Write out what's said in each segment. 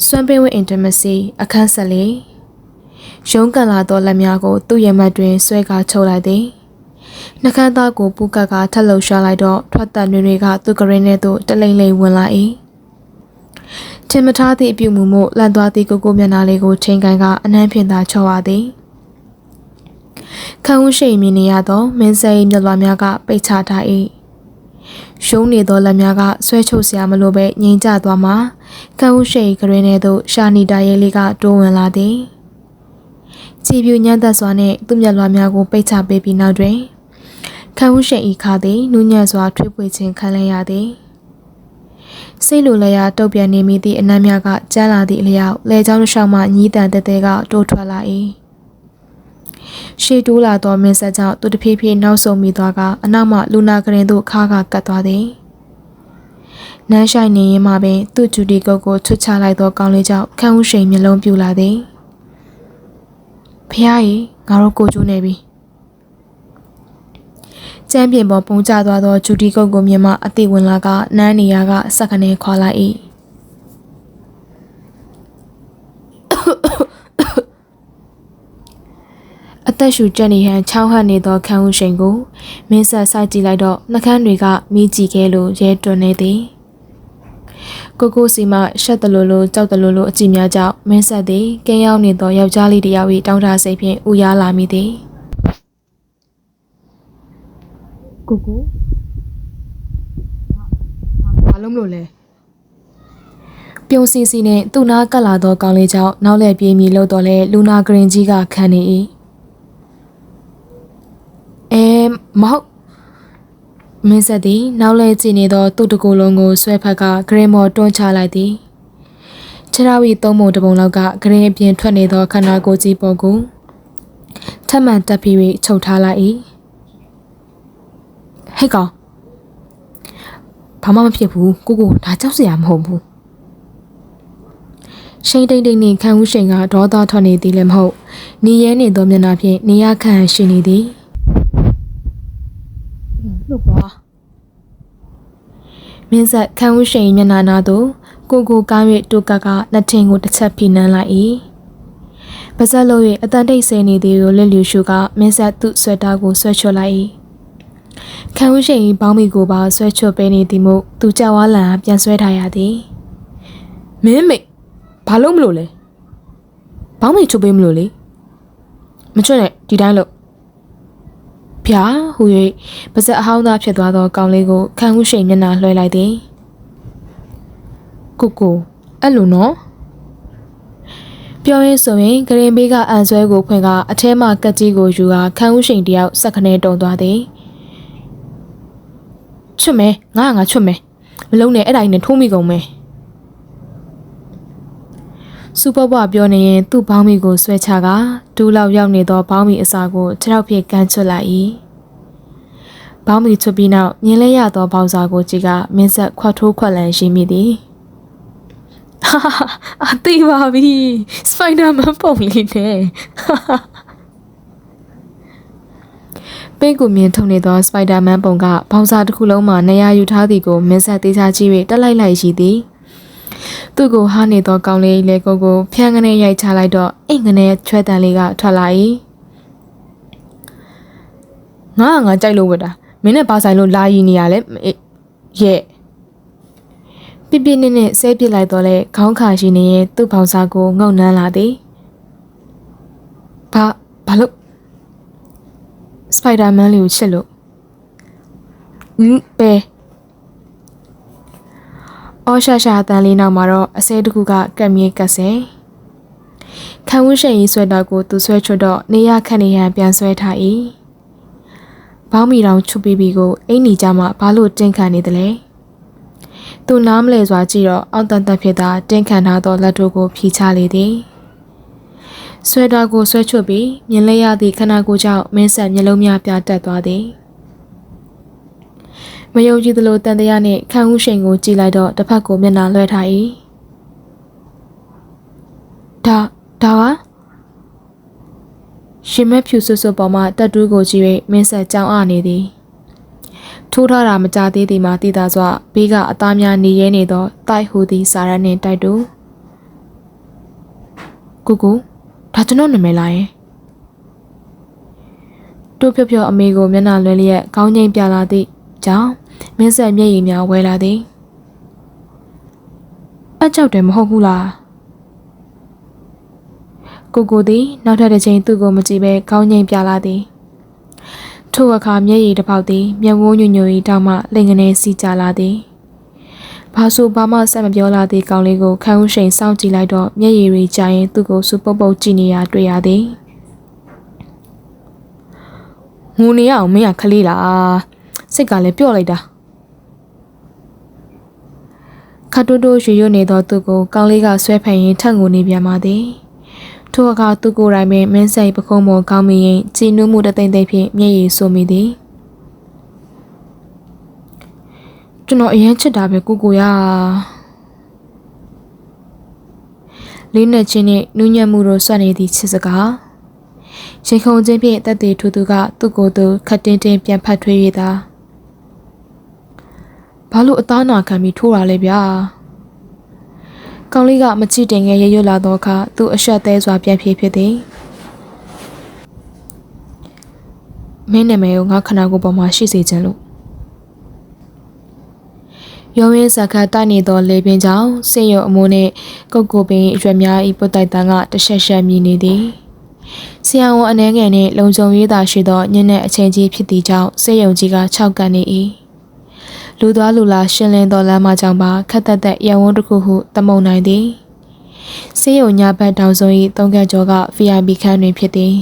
Swamping intimacy အခန်းဆက်လေးရုံးကန်လာသောလက်များကိုသူ့ရဲ့မတ်တွင်ဆွဲကာချုပ်လိုက်သည်နှကန်းသားကိုပူကတ်ကထက်လှုပ်ရှားလိုက်တော့ထွက်သက်တွင်တွေကသူ့ကရင်ထဲသို့တလိမ့်လိမ့်ဝင်လာ၏ထင်မထားသည့်အပြုမူမှုလန့်သွားသည့်ကိုမျက်နှာလေးကိုချိန်ကန်ကအနှမ်းဖြင့်သာချော်ရသည်ခန်းဦးရှိန်မြင်နေရသောမင်းစိမ်းမျက်လွှာများကပိတ်ချထား၏ရုံးနေသောလက်များကဆွဲချုပ်စရာမလိုပဲငြိမ်ကျသွားမှခန်းဦးရှိန်ကရင်ထဲသို့ရှာနီတာရဲလေးကတိုးဝင်လာသည်ကြည်ပြူညံ့သက်စွာနှင့်သူ့မျက်လွှာများကိုပိတ်ချပေးပြီးနောက်တွင်ခန်းဦးရှိန်ဤခါသည်နူးညံ့စွာထွေးပွေခြင်းခံလိုက်ရသည်စိတ်လိုလျာတုတ်ပြန်နေမိသည့်အနံ့များကကျန်းလာသည့်အလျောက်လေကြောင်းတစ်လျှောက်မှညီးတန်တဲတဲကတိုးထွက်လာ၏ရှေ့တိုးလာသောမင်းဆက်ကြောင့်သူတဖြည်းဖြည်းနောက်ဆုတ်မိသွားကအနောက်မှလူနာကရင်သို့ခါကကတ်သွားသည်နန်းဆိုင်နေရင်မှပင်သူ့ဂျူဒီကုတ်ကိုချွတ်ချလိုက်သောကောင်းလေးကြောင့်ခန်းဦးရှိန်မျက်လုံးပြူလာသည်ဖျားရီငါတို့ကိုကျိုးနေပြီကျမ်းပြင်ပေါ်ပုံကျသွားသောဂျူဒီကုတ်ကိုမြင်မှအသိဝင်လာကနန်းနေရာကစက္ကနဲ့ခွာလိုက်၏အသက်ရှူကျက်နေဟန်ချောင်းဟပ်နေသောခန်းဦးရှိန်ကိုမင်းဆက်စိုက်ကြည့်လိုက်တော့နှကန်းတွေကမိကြည့်ခဲ့လို့ရဲတွန်းနေသည်ကိုစီမှရှက်တလူလူကြောက်တလူလူအကြည့်များကြောင့်မင်းဆက်သည်ကင်းရောက်နေသောယောက်ျားလေးတစ်ယောက်၏တောင်းတစိတ်ဖြင့်ဥရလာမိသည်ကိုဘာလုံးလို့လဲပြုံးစီစီနဲ့သူ့နာကပ်လာသောကောင်းလေးကြောင့်နောက်လှည့်ပြေးမိလို့တော့လဲလူနာဂရင်ကြီးကခံနေ၏မဟုတ်မင်းဆက်သည်နောက်လဲကြည့်နေသောသူ့တကူလုံးကိုဆွဲဖက်ကဂရင်မော်တွန်းချလိုက်သည်ခြေထောက်၏သုံးပုံတစ်ပုံလောက်ကဂရင်အပြင်ထွက်နေသောခန္ဓာကိုယ်ကြီးပေါ်ကိုထပ်မံတက်ပြီးချုပ်ထားလိုက်၏ဟဲ့ကောင်ဘာမှမဖြစ်ဘူးကိုဒါကြောက်စရာမဟုတ်ဘူးရှိန်တိတ်တိတ်နှင့်ခန်းဦးရှိန်ကဒေါသထွက်နေသည်လည်းမဟုတ်နေရဲနေသောမျက်နှာဖြင့်နေရခန့်ရှိနေသည်လို့ပါမင်းဆက်ခန်းဦးရှိန်မျက်နှာနာသို့ကိုကား၍တိုးကကနှစ်ထင်းကိုတစ်ချက်ဖိနှမ်းလိုက်၏ပါဇက်လို့၍အတန်တိတ်ဆဲနေသည်ကိုလက်လျူရှုကမင်းဆက်သူ့ဆွဲတာကိုဆွဲချွတ်လိုက်၏ခန်းဦးရှိန်ဘောင်းမီကိုပါဆွဲချွတ်ပေးနေသည်မို့သူကြောက်ဝါလန်ပြန်ဆွဲထားရသည်မင်းမိဘာလို့မလို့လဲဘောင်းမီချွတ်ပေးမလို့လေမချွတ်နဲ့ဒီတိုင်းလို့ဖျားဟူ၍ပါဇက်အဟောင်းသားဖြစ်သွားသောကောင်လေးကိုခန်းဦးရှိန်မျက်နှာလွှဲလိုက်သည်ကိုအဲ့လိုနော်ပြောရင်းဆိုရင်ဂရင်ဘေးကအန်ဆွဲကိုဖွင့်ကအထဲမှကက်ကြီးကိုယူကခန်းဦးရှိန်တယောက်စက်ခနဲတုံသွားသည်ချွတ်မယ်ငါချွတ်မယ်မလုံးနဲ့အဲ့ဒါနဲ့ထိုးမိကုန်မယ်စူပါဘွားပြောနေရင်သူ့ဘောင်းမီကိုဆွဲချကဒူးလောက်ရောက်နေသောဘောင်းမီအစာကိုခြေထောက်ဖြင့်ကန်ချွတ်လိုက်၏ဘောင်းမီချွတ်ပြီးနောက်မြင်လဲရသောဘောက်စာကိုကြည့်ကမင်းဆက်ခွတ်ထိုးခွက်လန်ရှိမိသည်အသေးပါပြီစပိုင်ဒါမန်ပုံလေးနဲ့ပိတ်ကိုမြင်ထုံနေသောစပိုင်ဒါမန်ပုံကဘောက်စာတစ်ခုလုံးမှာနေရာယူထားသည်ကိုမင်းဆက်သေးချာကြည့်၍တက်လိုက်ရှိသည်သူ့ကိုဟာနေသောကောင်းလေးလေကိုဖျန်းကနေရိုက်ချလိုက်တော့အိမ်ကနေချွဲတန်လေးကထွက်လာ၏ငါကြိုက်လို့ဝတ်တာမင်းနဲ့ပါဆိုင်လို့လာရည်နေရလဲရဲ့ပြပြနဲ့ဆဲပစ်လိုက်တော့လေခေါင်းခါရှိနေရင်သူ့ဘောင်စာကိုငုံနှမ်းလာသည်ဘာလို့စပိုင်ဒါမန်လေးကိုချစ်လို့ပဲအော်ရှာအတန်လေးနောက်မှာတော့အစဲတစ်ခုကကက်မြေကက်ဆဲခန်းဝန်းရှိန်ရေးဆွဲတာကိုသူဆွဲချွတ်တော့နေရခန့်နေရန်ပြန်ဆွဲထား၏ဘောင်းမီတောင်ချွတ်ပြီးပြီကိုအိမ်နီကြမှာဘာလို့တင်းခံနေသလဲသူနားမလဲစွာကြည့်တော့အောက်တန်တက်ဖြစ်တာတင်းခံထားသောလက်တို့ကိုဖြီးချလေသည်ဆွဲတာကိုဆွဲချွတ်ပြီးမြင်လဲရသည့်ခန္ဓာကိုယ်ကြောင့်မင်းဆက်မျက်လုံးများပြတက်သွားသည်မယုံကြည်သလိုတန်တရားနှင့်ခန်းဦးရှိန်ကိုကြည့်လိုက်တော့တစ်ဖက်ကိုမျက်နှာလွှဲထား၏ဒါကရှင်မဲဖြူဆွပေါ်မှတက်တူးကိုကြည့်၍မင်းဆက်ကြောင်းအနေသည်ထိုးထားတာမကြသေးသည်မှာတည်တာစွာဘေးကအသားများနေရဲနေသောတိုက်ဟူသည်စာရန်နှင့်တိုက်တူ ကိုကိုဒါကျွန်တော်နာမည်လားယင်တို့ဖြော့ဖြော့အမေကိုမျက်နှာလွှဲလျက်ခေါင်းငိမ့်ပြလာသည့်ကြောင့်မင်းဆက်မျက်ရည်များဝဲလာသည်အကြောက်တယ်မဟုတ်ဘူးလားကိုကိုသည်နောက်ထပ်တစ်ချိန်သူ့ကိုမကြည့်ဘဲခေါင်းငိမ့်ပြလာသည်ထိုအခါမျက်ရည်တစ်ပေါက်သည်မျက်ဝန်းညွညွ၏တောက်မှလိန်ကနေစီကျလာသည်ဘာဆိုဘာမှဆက်မပြောလာသည့်ကောင်လေးကိုခန်းဦးရှိန်စောင့်ကြည့်လိုက်တော့မျက်ရည်တွေကျရင်သူ့ကိုစူပုတ်ပုတ်ကြည့်နေရတွေ့ရသည်ငိုနေရအောင်မင်းကခလေးလားစိတ်ကလည်းပြော့လိုက်တာခတ်တိုးတိုးရွရွနေသောသူကိုကောင်လေးကဆွဲဖက်ရင်ထက်ငိုနေပြန်ပါသည်ထိုအခါသူကိုယ်တိုင်ပင်မင်းဆိုင်ပခုံးပေါ်ကောင်းမိရင်ကြည်နူးမှုတသိမ့်သိမ့်ဖြင့်မျက်ရည်ဆိုမိသည်ကျွန်တော်အရင်ချစ်တာပဲကိုကိုရလေးနဲ့ချင်းနဲ့နူးညံ့မှုတို့ဆွတ်နေသည့်ချစ်စကားရင်ခုန်ခြင်းဖြင့်တက်သေးထူသူကသူ့ကိုယ်သူခတ်တင်းတင်းပြန်ဖတ်ထွေးရတာဘာလို့အသားနာခံပြီးထိုးတာလဲဗျာကောင်လေးကမချစ်တင်ငယ်ရရွတ်လာတော့အခါသူ့အဆက်သေးစွာပြန်ပြေးဖြစ်သည်မင်းနာမည်ကိုငါခနာကိုပေါ်မှာရှိစေခြင်းလို့ရုံရင်းစကားတိုက်နေသောလေပင်ကြောင့်စင်ရုံအမိုးနှင့်ကုတ်ကိုပင်အရွက်များ၏ပုတ်တိုက်တန်းကတရှက်ရှက်မြည်နေသည်ဆရာဝန်အနှဲငယ်နှင့်လုံခြုံရေးသာရှိသောညနေအချိန်ကြီးဖြစ်သည့်ကြောင့်စင်ရုံကြီးက6ကန်နေ၏လူသွားလူလာရှင်းလင်းသောလမ်းမကြောင့်ပါခက်သက်သက်ရဝန်းတစ်ခုဟုသမုံနိုင်သည်စင်ရုံညာဘက်တောင်စုံ၏3ကကျော်က VIP ခန်းတွင်ဖြစ်သည်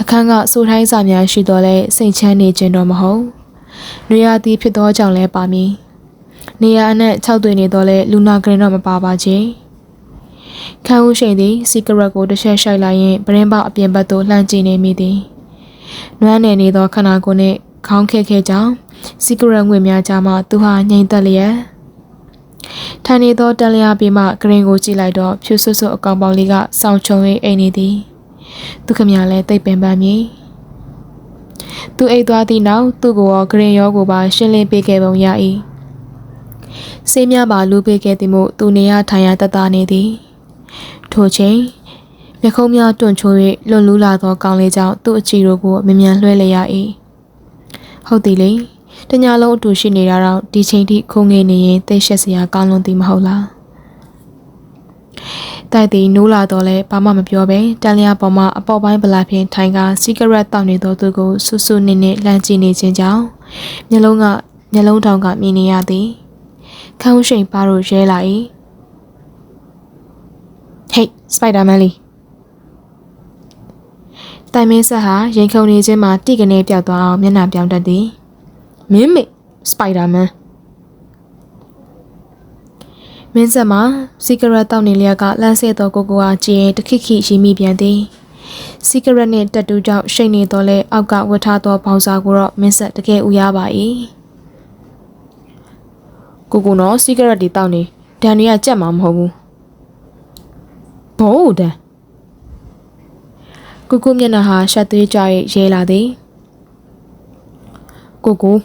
အခန်းကစိုးထိုင်းစာများရှိသောလဲစိတ်ချမ်းနေခြင်းတော့မဟုတ်နွေရာသီဖြစ်သောကြောင့်လဲပါမည်နေရာအနှံ့6သွေးနေတော့လဲလူနာကရင်တော့မပါပါချေခန်းဦးရှိန်သည်စီကရက်ကိုတစ်ချက်ရှိုက်လိုက်ရင်ပရင်းပေါအပြင်ဘက်သို့လှမ်းကြည့်နေမိသည်နွမ်းနယ်နေသောခန္ဓာကိုယ်နှင့်ခေါင်းခဲခဲကြောင့်စီကရက်ငွေများကြားမှသူဟာငြိမ်သက်လျက်ထိုင်နေသောတန်လျာပြီးမှဂရင်ကိုကြည့်လိုက်တော့ဖြူဆွဆွအကောင်ပေါင်းလေးကစောင်းချုံ၍အိမ်နေသည်သူခမရလဲတိတ်ပင်ပန်းမည်သူအိတ်သွားသည့်နောက်သူ့ကိုရောဂရင်ရောကိုပါရှင်းလင်းပေးခဲ့ပုံရ၏ဆေးများပါလူပေးခဲ့သည်မို့သူနေရထိုင်ရတတ်တာနေသည်ထိုချိန်မျက်ခုံးများတွန့်ချိုး၍လွန်လူးလာသောကောင်လေးကြောင့်သူ့အချီတို့ကိုမြ мян လွှဲလိုက်ရ၏ဟုတ်သည်လေတညာလုံးအတူရှိနေတာတော့ဒီချိန်ထိခုံငေးနေရင်သိရှက်စရာကောင်းလွန်သည်မဟုတ်လားတိုက်သည်နိုးလာတော့လဲဘာမှမပြောပဲတန်လျာပေါ်မှာအပေါ်ပိုင်းဗလာဖြင့်ထိုင်ကစီဂရက်တောက်နေသောသူကိုဆူဆူနစ်နစ်လှမ်းကြည့်နေခြင်းကြောင့်မျက်လုံးထောင်ကမြင်နေရသည်ခန်းရှိန်ပါတို့ရဲလာ၏ဟေးစပိုက်ဒါမန်လီတိုင်မင်းဆက်ဟာရင်ခုန်နေခြင်းမှာတိကနေပြောက်သွားအောင်မျက်နှာပြောင်းတတ်သည်မင်းမေစပိုက်ဒါမန်မင်းဆက်မှာစီဂရက်တောက်နေလျက်ကလမ်းဆဲသောကိုကိုအားကြည့်ရင်တခိခိရှိမိပြန်သည်စီဂရက်နှင့်တက်တူးကြောင့်ရှိန်နေတော့လဲအောက်ကဝတ်ထားသောဘောင်စာကိုတော့မင်းဆက်တကယ်ဥရပါ၏ကိုကိုနော်စီဂရက်တွေတောက်နေဒန်တွေကကြက်မှာမဟုတ်ဘူးဘိုးဒန်ကိုကိုမျက်နှာဟာရှက်သွေးကြ၍ရဲလာသည်ကိုကို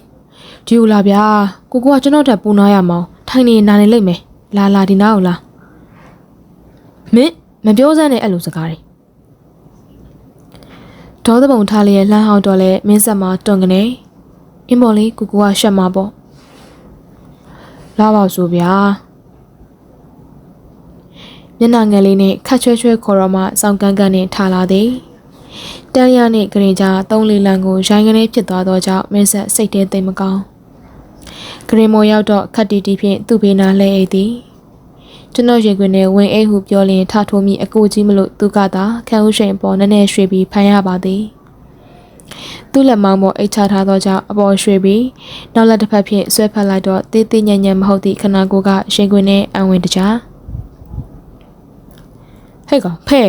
ဒီလိုလားဗျာကိုကိုကကျွန်တော်တက်ပူနာရမအောင်ထိုင်နေနာနေလိမ့်မယ်လာဒီနားကိုလာမင်းမပြောစမ်းနဲ့အဲ့လိုစကားတွေဒေါသပုံထားလျက်လှမ်းဟောင်းတော့လဲမင်းဆက်မှာတွန်ကနေအင်းပေါ်လေးကိုကိုကရှက်မှာပေါ့လာပါဆိုဗျာမျက်နှာငယ်လေးနဲ့ခတ်ချွဲချွဲခေါ်တော့မှစောင်းကန်းကန်းနဲ့ထားလာသည်တန်ရနဲ့ဂရင်ကြား3-4လမ်းကိုရိုင်းကနေဖြစ်သွားသောကြောင့်မင်းဆက်စိတ်ထဲသိမ့်မကောင်းဂရင်မော်ရောက်တော့ခတ်တီတီဖြင့်သူ့ဘေးနားလှဲအိတ်သည်ကျွန်တော်ရင်ခွင်နဲ့ဝင်အိတ်ဟုပြောလျင်ထထိုးမိအကိုကြီးမလို့သူကသာခန်းဦးရှိန်ပေါ်နည်းနည်းရွှေ့ပြီးဖမ်းရပါသည်သူ့လက်မောင်းပေါ်အိတ်ချထားသောကြောင့်အပေါ်ရွှေ့ပြီးနောက်လက်တစ်ဖက်ဖြင့်ဆွဲဖက်လိုက်တော့တေးသေးညံ့ညံ့မဟုတ်သည့်ခနာကိုကရင်ခွင်နဲ့အံဝင်တကြားဟဲ့ကောင်ဖဲ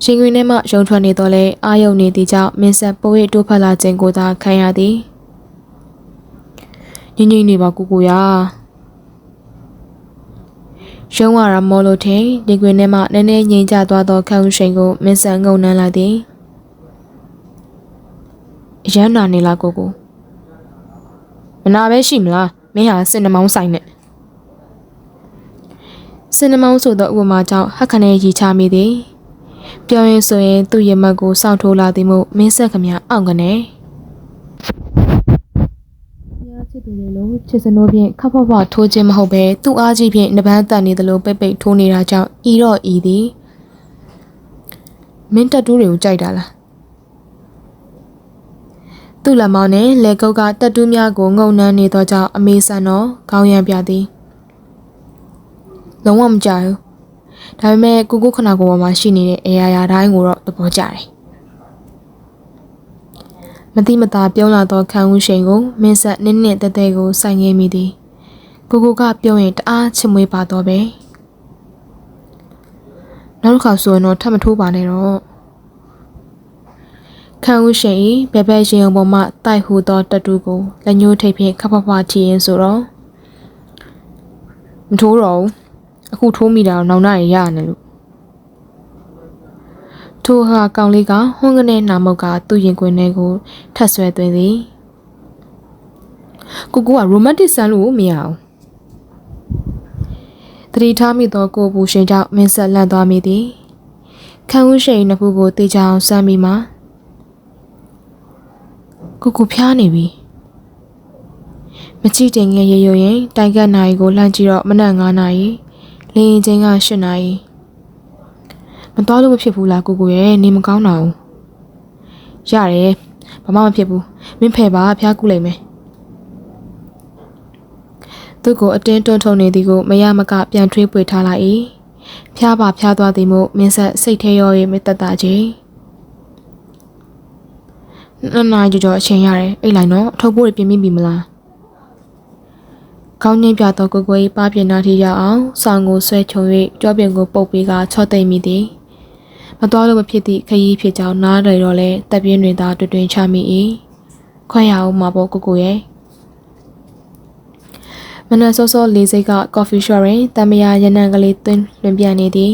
ရင်ခွင်ထဲမှရုံထွက်နေတော့လဲအာယုံနေသည့်ကြောင့်မင်းဆက်ပိုးရတိုးဖက်လာခြင်းကိုသာခံရသည်ငိမ့်နေပါကိုကိုရရုံးရတာမောလို့ထင်ရင်ခွင်ထဲမှနည်းနည်းငြိမ်ကျသွားသောခန်းဦးရှိန်ကိုမင်းဆက်ငုံနှမ်းလိုက်သည်အရမ်းနာနေလားကိုကိုမနာပဲရှိမလားမင်းဟာစင်နှမောင်းဆိုင်နဲ့ စင်နမောင်းဆိုသောဥပမာကြောင့်ဟက်ခနဲ့ရီချမိသည်ပြောရင်ဆိုရင်သူ့ရမတ်ကိုစောင့်ထိုးလာသည်မို့မင်းဆက်ခမအောင်ကနေချစ်သူတွေလို့ချစ်စနိုးဖြင့်ခပ်ဖော့ဖော့ထိုးခြင်းမဟုတ်ပဲသူ့အားကြီးဖြင့်နှပန်းတန်နေသလိုပိတ်ပိတ်ထိုးနေတာကြောင့်ဤတော့ဤသည်မင်းတက်တူးတွေကိုကြိုက်တာလားသူ့လက်မောင်းနဲ့လက်ကုပ်ကတက်တူးများကိုငုံနှမ်းနေသောကြောင့်အမေဆန်တော့ခေါင်းရံပြသည်လုံးဝမကြဘူးဒါပေမဲ့ကိုကိုခနာကိုပေါ်မှာရှိနေတဲ့အရာရာတိုင်းကိုတော့သဘောကျတယ်မတိမတာပြုံးလာသောခံဦးရှိန်ကိုမင်းဆက်နင်းနင်းတဲတဲကိုစိုင်ငယ်မိသည်ကိုကိုကပြုံးရင်တအားချစ်မွေးပါတော့ပဲနောက်တစ်ခါဆိုရင်တော့ထပ်မထိုးပါနဲ့တော့ခံဦးရှိန်၏ဘဲဘဲရင်ပေါ်မှတိုက်ဟူသောတတူကိုလက်ညှိုးထိပ်ဖြင့်ခပ်ဖထီရင်ဆိုတော့မထိုးတော့ဘူးအခုထိုးမိတာတော့နောက်နာရရတယ်လို့ထိုးဟာကောင်လေးကဟွန်းကနေနှာမုတ်ကသူ့ရင်ခွင်ထဲကိုထပ်ဆွဲသွင်းသည်ကိုကရိုမန်တစ်ဆန်လို့မရအောင်တတိထားမိသောကိုပူရှင်ကြောင့်မင်းဆက်လန့်သွားမိသည်ခံဦးရှိန်နှစ်ခုကိုတေချာအောင်စမ်းပြီးမှကိုဖျားနေပြီမချိတင်ငယ်ရရွရင်တိုင်ကတ်နိုင်ကိုလှမ်းကြည့်တော့မနက်9နာရီလင်းရင်ချင်းက10နာရီမတော်လို့မဖြစ်ဘူးလားကိုရဲ့နေမကောင်းတော့ရတယ်ဘာမှမဖြစ်ဘူးမင်းဖယ်ပါဖျားကူလိုက်မယ်သူ့ကိုအတင်းတွန်းထုံနေသည်ကိုမရမကပြန်ထွေးပွေထားလိုက်၏ဖျားပါဖျားသွားသည်မို့မင်းဆက်စိတ်ထဲရော၍မတက်တာကြီးနာကြောအချိန်ရတယ်အိတ်လိုက်တော့အထုပ်ပိုးတွေပြင်မိပြီမလားကောင်းငင်းပြတော့ကို၏ပါပြင်နာထိရောက်အောင်ဆောင်းကိုဆွဲချုံ၍ကြောပြင်ကိုပုတ်ပြီးကချော့သိမ့်မိသည်မတော်လို့မဖြစ်သည့်ခရီးဖြစ်ကြောင်းနားတယ်တော့လဲတပ်ပြင်းတွေသာတွင်ချမိ၏ခွဲရအောင်မှာပေါ့ကိုရဲ့မနက်စောစောလေးစိတ်ကကော်ဖီရှော့ရင်တမယာရနံကလေးသွင်းလွင်ပြနေသည်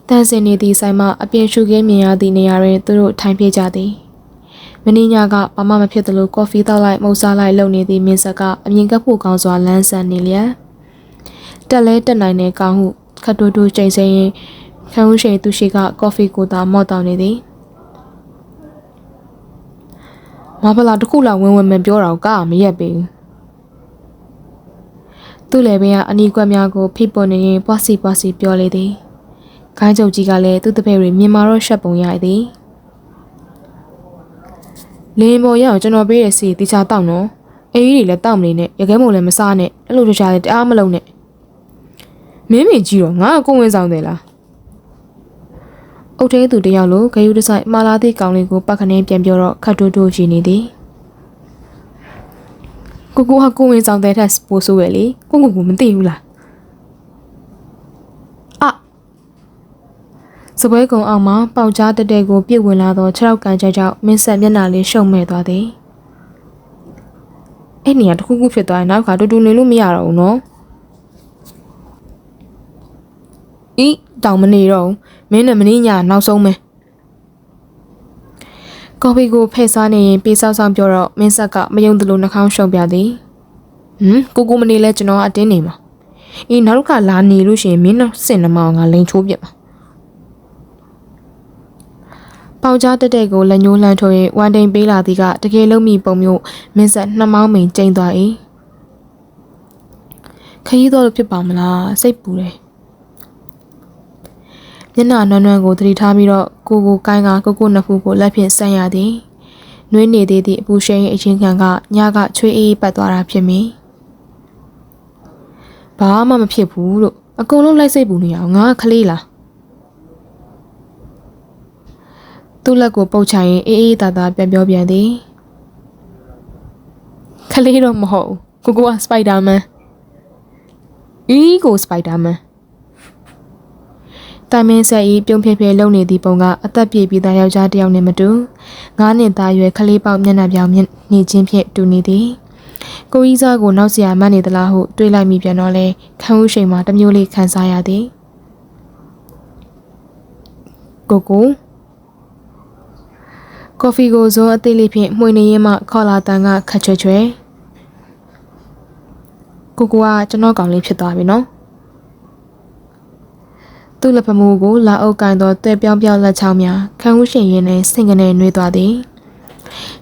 တန်းစင်နေသည့်ဆိုင်မှအပြင်ရှုခင်းမြင်ရသည့်နေရာတွင်သူတို့ထိုင်ပြကြသည်မင်းညကဘာမှမဖြစ်သလိုကော်ဖီတောက်လိုက်မုတ်စားလိုက်လုပ်နေသည့်မင်းဆက်ကအမြင်ကပ်ဖို့ကောင်းစွာလန်းဆန်နေလျက်တက်လဲတက်နိုင်တဲ့ကောင်းဟုခတ်တိုးတိုးချိန်စိန်ခံဦးရှိသူရှိကကော်ဖီကိုသာမော့တောင်းနေသည်မဖလာတခုလောက်ဝင်မပြောတော့ကမရက်ပေဘူးသူ့လည်းပင်ကအနီကွက်များကိုဖိပွန်နေရင်ပွားစီပြောလေသည်ခိုင်းချုပ်ကြီးကလည်းသူ့တပည့်တွေမြင်မာတော့ရှက်ပုံရသည်လင်းပေါ်ရအောင်ကျွန်တော်ပေးရစီတီချာတောက်နော်အေးကြီးတွေလည်းတောက်မနေနဲ့ရခဲမို့လည်းမစားနဲ့အဲ့လိုတခြားလည်းတအားမလုံးနဲ့မင်းမင်းကြီးတော့ငါကိုဝင်ဆောင်တယ်လားအုတ်သေးသူတယောက်လိုဂယုတဆိုင်မှာလာသည့်ကောင်လေးကိုပတ်ခနဲ့ပြန်ပြောတော့ခတ်တိုးတိုးရှိနေသည်ကိုဟာကိုဝင်ဆောင်တဲ့ထက်ပိုဆိုးပဲလေကိုမသိဘူးလားစပွဲကုံအောင်မှာပေါက်ကြားတက်တဲ့ကိုပြစ်ဝင်လာသောခြေထောက်ကန်ချက်ကြောင့်မင်းဆက်မျက်နှာလေးရှုံမဲ့သွားသည်အဲ့နေရာတစ်ခုခုဖြစ်သွားရင်နောက်ကတူတူနေလို့မရတော့ဘူးနော်ဤတောင်မနေတော့မင်းနဲ့မင်းညာနောက်ဆုံးပဲကော်ဖီကိုဖဲ့စားနေရင်ပေးဆောက်ဆောင်ပြောတော့မင်းဆက်ကမယုံသလိုနှာခေါင်းရှုံပြသည်ကိုမနေလဲကျွန်တော်အတင်းနေမှာနောက်တစ်ခါလာနေလို့ရှိရင်မင်းတော့စင်နှမောင်ကလိန်ချိုးပြမှာပေါင်ကြားတက်တဲ့ကိုလက်ညှိုးလှမ်းထိုးရင်ဝမ်တိန်ပေးလာသည်ကတကယ်လုံးမိပုံမျိုးမင်းဆက်နှမောင်းမိန်ကျိန်သွား၏ခရီးတော့လို့ဖြစ်ပါမလားစိတ်ပူတယ်မျက်နှာနွမ်းကိုသတိထားပြီးတော့ကိုကိုနှစ်ဖူးကိုလက်ဖြင့်ဆန့်ရသည်နှွေးနေသေးသည့်အပူရှိန်အချင်းခံကညကချွေးအေးပတ်သွားတာဖြစ်မည်ဘာမှမဖြစ်ဘူးလို့အကုန်လုံးလိုက်စိတ်ပူနေအောင်ငါကခလေးလားသူ့လက်ကိုပုတ်ချရင်အေးအေးသာသာပြန်ပြောပြန်သည်ခလေးတော့မဟုတ်ကိုကစပိုက်ဒါမန်ကိုစပိုက်ဒါမန်တိုင်မင်းဆက်ဤပြုံးဖြဲဖြဲလုံနေသည့်ပုံကအသက်ပြည့်ပြီးသားယောက်ျားတစ်ယောက်နဲ့မတူ9နှစ်သားရွယ်ခလေးပေါက်မျက်နှာပြောင်နေခြင်းဖြင့်တူနေသည်ကိုကြီးစားကိုနောက်ဆရာမတ်နေသလားဟုတွေးလိုက်မိပြန်တော့လဲခံဦးရှိန်မှာတမျိုးလေးခံစားရသည်ကိုကော်ဖီကိုဇွန်အသေးလေးဖြင့်မှွေနေရင်မှခေါ်လာတန်းကခတ်ချွဲကိုကကျွန်တော်ကောင်လေးဖြစ်သွားပြီနော် သူ့လက်ဖမိုးကိုလာအုပ်ကန်သောတဲပြောင်းပြောင်းလက်ချောင်းများခန်းဦးရှင်ရင်နဲ့စိတ်ကနေနှွေးသွားသည်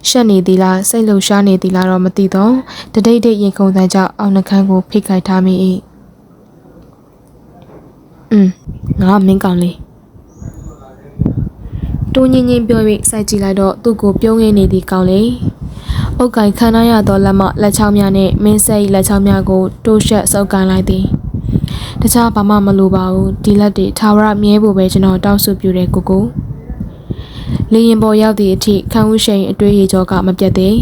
ရှက်နေသည်လားစိတ်လှုပ်ရှားနေသည်လားတော့မသိတော့တဒိတ်ဒိတ်ရင်ခုန်တန်းကြောင့်အောင်နှခမ်းကိုဖိခိုက်ထားမိ၏ငါမင်းကောင်လေးတူးညင်းညင်းပြော၍စိုက်ကြည့်လိုက်တော့သူ့ကိုပြုံးရင်းနေသည့်ကောင်လေးအုတ်ကိုင်ခံရသောလက်မလက်ချောင်းများနှင့်မင်းဆက်၏လက်ချောင်းများကိုတိုးရှက်စုပ်ကန်လိုက်သည်တခြားဘာမှမလိုပါဘူးဒီလက်တွေထာဝရမြဲဖို့ပဲကျွန်တော်တောင်းဆိုပြုတယ်ကိုလေရင်ပေါ်ရောက်သည့်အထိခန်းဦးရှိန်အတွေးရကြောကမပြတ်သေး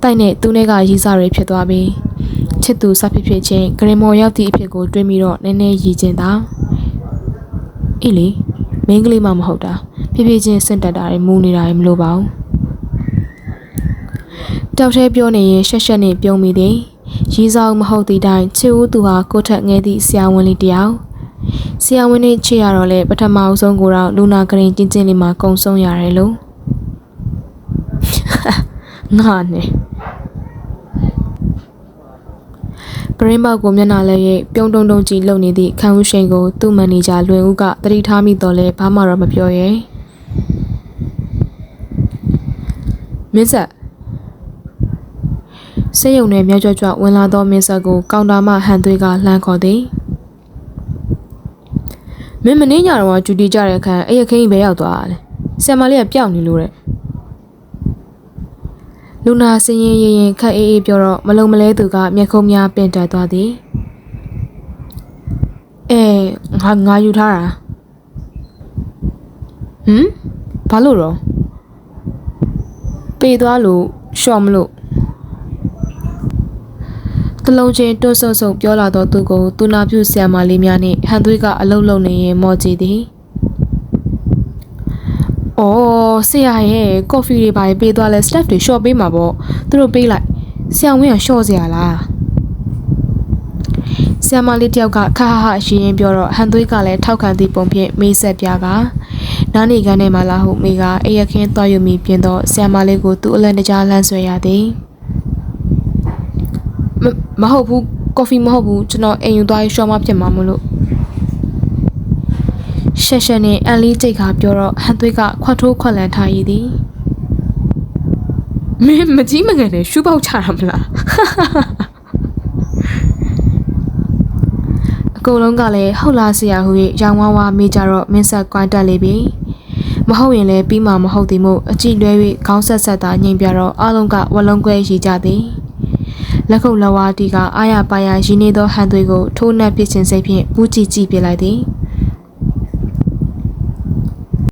တိုက်နဲ့သူနဲ့ကရီးစားတွေဖြစ်သွားပြီးချစ်သူစဖြစ်ဖြစ်ချင်းဂရင်မော်ရောက်သည့်အဖြစ်ကိုတွေးမိတော့နည်းနည်းရည်ကျင်တာအေးလေမင်းကလေးမှမဟုတ်တာဖြည်းဖြည်းချင်းစင့်တက်တာတွေမူးနေတာတွေမလိုပါဘူးတောက်ထဲပြောနေရင်ရှက်ရှက်နဲ့ပြုံးမိသည်ရီးစားမဟုတ်သည့်တိုင်ချစ်ဦးသူဟာကိုထက်ငဲသည့်ဆရာဝန်လေးတယောက်ဆရာဝန်နဲ့ချစ်ရတော့လေပထမအဆုံးကိုတော့လူနာကရင်ချင်းချင်းလေးမှာကုံဆုံးရတယ်လို့ငါနဲ့ဂရင်းဘောက်ကိုမျက်နှာလဲ၍ပြုံးတုံတုံကြီးလှုပ်နေသည့်ခန်းဦးရှိန်ကိုသူ့မန်နေဂျာလွင်ဦးကတတိထားမိတော့လဲဘာမှတော့မပြောရဲမင်းဆက်ဆေးရုံနဲ့မြောက်ကြွကြွဝင်လာသောမင်းဆက်ကိုကောင်တာမှဟန်သွေးကလှမ်းခေါ်သည်မင်းမင်းညတော့ဂျူတီကြတဲ့အခါအဲ့ရခင်းကြီးပဲရောက်သွားတယ်ဆရာမလေးကပျောက်နေလို့တဲ့လူနာစင်းရင်ခက်အေးအေးပြောတော့မလုံမလဲသူကမျက်ခုံးများပင်တက်သွားသည်ငါယူထားတာဘာလို့တော့ပေသွားလို့ရှော့မလို့တလုံးချင်းတွန့်ဆုံဆုံပြောလာတော့သူကိုသူနာပြုဆရာမလေးများနှင့်ဟန်သွေးကအလုံးလုံးနေရင်မော်ကြည့်သည်ဆရာရဲ့ကော်ဖီတွေပါပေးသွားလဲ staff တွေရှော့ပေးမှာပေါ့သူတို့ပေးလိုက်ဆရာဝန်ကရှော့စရာလားဆရာမလေးတယောက်ကခါဟာရှိရင်ပြောတော့ဟန်သွေးကလည်းထောက်ခံသည့်ပုံဖြင့်မေးဆက်ပြကနားနေကန်းထဲမှာလာဟုမိကအေရခင်းသွားယူမိပြင်တော့ဆရာမလေးကိုသူ့အလန့်တကြားလှမ်းဆွဲရသည်မဟုတ်ဘူးကော်ဖီမဟုတ်ဘူးကျွန်တော်အိမ်ယူသွားရှော့မဖြစ်မှာမလို့ရှက်ရှက်နဲ့အန်လီကြိတ်ခါပြောတော့ဟန်သွေးကခွတ်ထိုးခွက်လန်ထားရည်သည်မင်းမကြီးမငယ်နဲ့ရှူပေါက်ချတာမလားအကုန်လုံးကလည်းဟုတ်လားဆရာဟူ၍ရောင်ဝါးဝါမေးကြတော့မင်းဆက်ကွိုင်းတက်လေပြီမဟုတ်ရင်လည်းပြီးမှမဟုတ်သည်မို့အကြည့်လွဲ၍ခေါင်းဆက်ဆက်သာညင်ပြတော့အားလုံးကဝလုံးကွဲရှိကြသည်လက်ခုပ်လက်ဝါးတီကအာရပါရရင်းနေသောဟန်သွေးကိုထိုးနှက်ပစ်ခြင်းစိတ်ဖြင့်ပူးကြည့်ကြည့်ပြလိုက်သည်